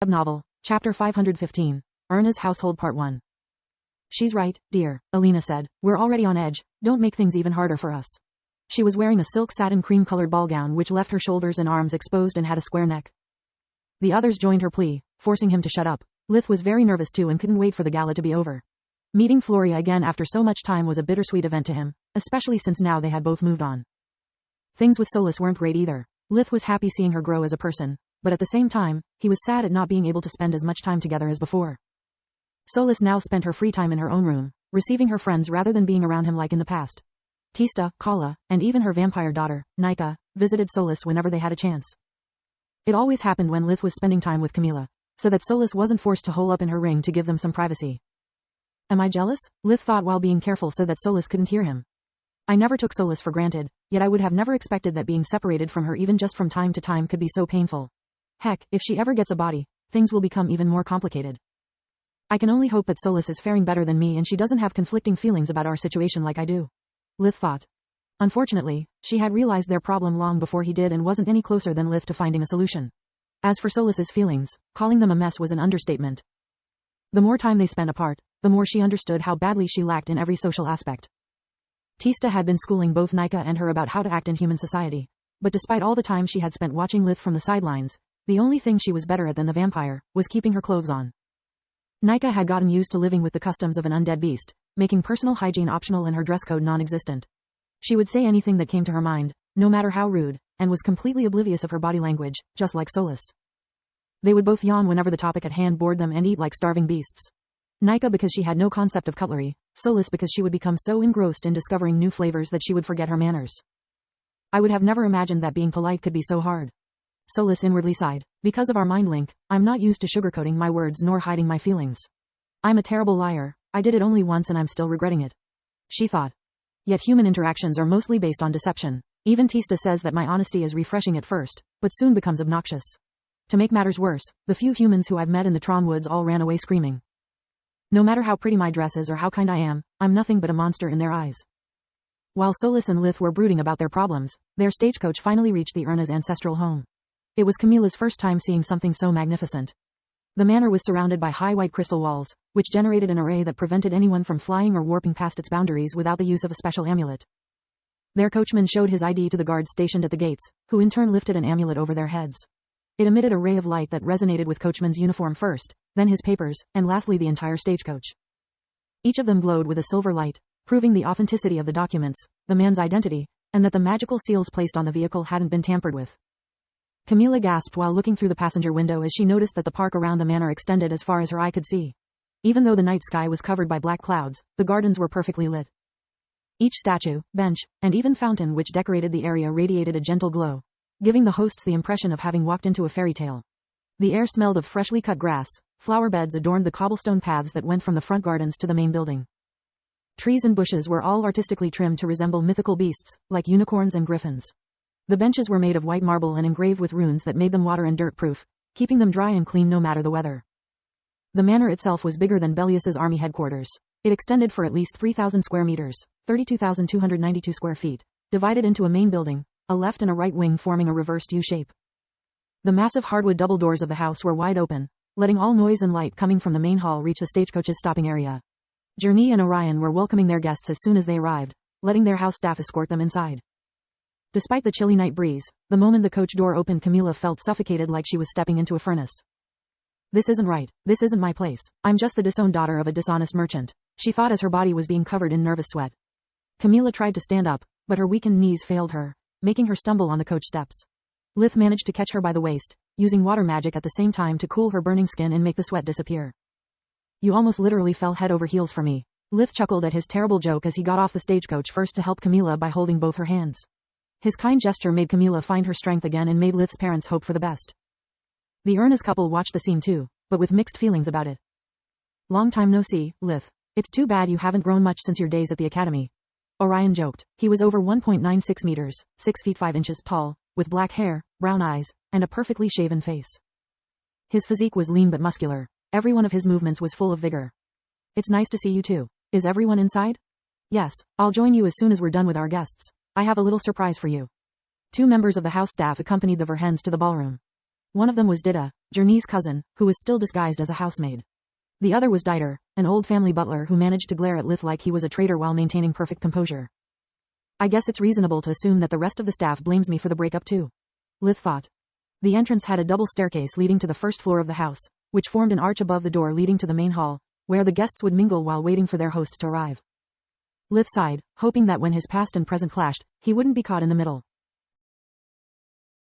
NarratedNovel, Chapter 515, Ernas Household Part 1. She's right, dear, Alina said. We're already on edge, don't make things even harder for us. She was wearing a silk satin cream-colored ball gown which left her shoulders and arms exposed and had a square neck. The others joined her plea, forcing him to shut up. Lith was very nervous too and couldn't wait for the gala to be over. Meeting Floria again after so much time was a bittersweet event to him, especially since now they had both moved on. Things with Solus weren't great either. Lith was happy seeing her grow as a person, but at the same time, he was sad at not being able to spend as much time together as before. Solus now spent her free time in her own room, receiving her friends rather than being around him like in the past. Tista, Kala, and even her vampire daughter, Nika, visited Solus whenever they had a chance. It always happened when Lith was spending time with Camilla, so that Solus wasn't forced to hole up in her ring to give them some privacy. Am I jealous? Lith thought while being careful so that Solus couldn't hear him. I never took Solus for granted, yet I would have never expected that being separated from her even just from time to time could be so painful. Heck, if she ever gets a body, things will become even more complicated. I can only hope that Solus is faring better than me and she doesn't have conflicting feelings about our situation like I do. Lith thought. Unfortunately, she had realized their problem long before he did and wasn't any closer than Lith to finding a solution. As for Solus's feelings, calling them a mess was an understatement. The more time they spent apart, the more she understood how badly she lacked in every social aspect. Tista had been schooling both Nika and her about how to act in human society, but despite all the time she had spent watching Lith from the sidelines, the only thing she was better at than the vampire was keeping her clothes on. Nika had gotten used to living with the customs of an undead beast, making personal hygiene optional and her dress code non-existent. She would say anything that came to her mind, no matter how rude, and was completely oblivious of her body language, just like Solus. They would both yawn whenever the topic at hand bored them and eat like starving beasts. Nika because she had no concept of cutlery, Solus because she would become so engrossed in discovering new flavors that she would forget her manners. I would have never imagined that being polite could be so hard. Solus inwardly sighed. Because of our mind link, I'm not used to sugarcoating my words nor hiding my feelings. I'm a terrible liar, I did it only once and I'm still regretting it. She thought. Yet human interactions are mostly based on deception. Even Tista says that my honesty is refreshing at first, but soon becomes obnoxious. To make matters worse, the few humans who I've met in the Tron Woods all ran away screaming. No matter how pretty my dress is or how kind I am, I'm nothing but a monster in their eyes. While Solus and Lith were brooding about their problems, their stagecoach finally reached the Ernas' ancestral home. It was Camilla's first time seeing something so magnificent. The manor was surrounded by high white crystal walls, which generated an array that prevented anyone from flying or warping past its boundaries without the use of a special amulet. Their coachman showed his ID to the guards stationed at the gates, who in turn lifted an amulet over their heads. It emitted a ray of light that resonated with coachman's uniform first, then his papers, and lastly the entire stagecoach. Each of them glowed with a silver light, proving the authenticity of the documents, the man's identity, and that the magical seals placed on the vehicle hadn't been tampered with. Camilla gasped while looking through the passenger window as she noticed that the park around the manor extended as far as her eye could see. Even though the night sky was covered by black clouds, the gardens were perfectly lit. Each statue, bench, and even fountain which decorated the area radiated a gentle glow, giving the hosts the impression of having walked into a fairy tale. The air smelled of freshly cut grass, flower beds adorned the cobblestone paths that went from the front gardens to the main building. Trees and bushes were all artistically trimmed to resemble mythical beasts, like unicorns and griffins. The benches were made of white marble and engraved with runes that made them water and dirt-proof, keeping them dry and clean no matter the weather. The manor itself was bigger than Bellius's army headquarters. It extended for at least 3,000 square meters, 32,292 square feet, divided into a main building, a left and a right wing forming a reversed U-shape. The massive hardwood double doors of the house were wide open, letting all noise and light coming from the main hall reach the stagecoach's stopping area. Journey and Orion were welcoming their guests as soon as they arrived, letting their house staff escort them inside. Despite the chilly night breeze, the moment the coach door opened Camilla felt suffocated like she was stepping into a furnace. This isn't right, this isn't my place, I'm just the disowned daughter of a dishonest merchant, she thought as her body was being covered in nervous sweat. Camilla tried to stand up, but her weakened knees failed her, making her stumble on the coach steps. Lith managed to catch her by the waist, using water magic at the same time to cool her burning skin and make the sweat disappear. You almost literally fell head over heels for me. Lith chuckled at his terrible joke as he got off the stagecoach first to help Camilla by holding both her hands. His kind gesture made Camilla find her strength again and made Lith's parents hope for the best. The Ernas couple watched the scene too, but with mixed feelings about it. Long time no see, Lith. It's too bad you haven't grown much since your days at the academy. Orion joked. He was over 1.96 meters, 6 feet 5 inches tall, with black hair, brown eyes, and a perfectly shaven face. His physique was lean but muscular. Every one of his movements was full of vigor. It's nice to see you too. Is everyone inside? Yes, I'll join you as soon as we're done with our guests. I have a little surprise for you. 2 members of the house staff accompanied the Verhens to the ballroom. One of them was Dida, Journey's cousin, who was still disguised as a housemaid. The other was Dieter, an old family butler who managed to glare at Lith like he was a traitor while maintaining perfect composure. I guess it's reasonable to assume that the rest of the staff blames me for the breakup too. Lith thought. The entrance had a double staircase leading to the first floor of the house, which formed an arch above the door leading to the main hall, where the guests would mingle while waiting for their hosts to arrive. Lith sighed, hoping that when his past and present clashed, he wouldn't be caught in the middle.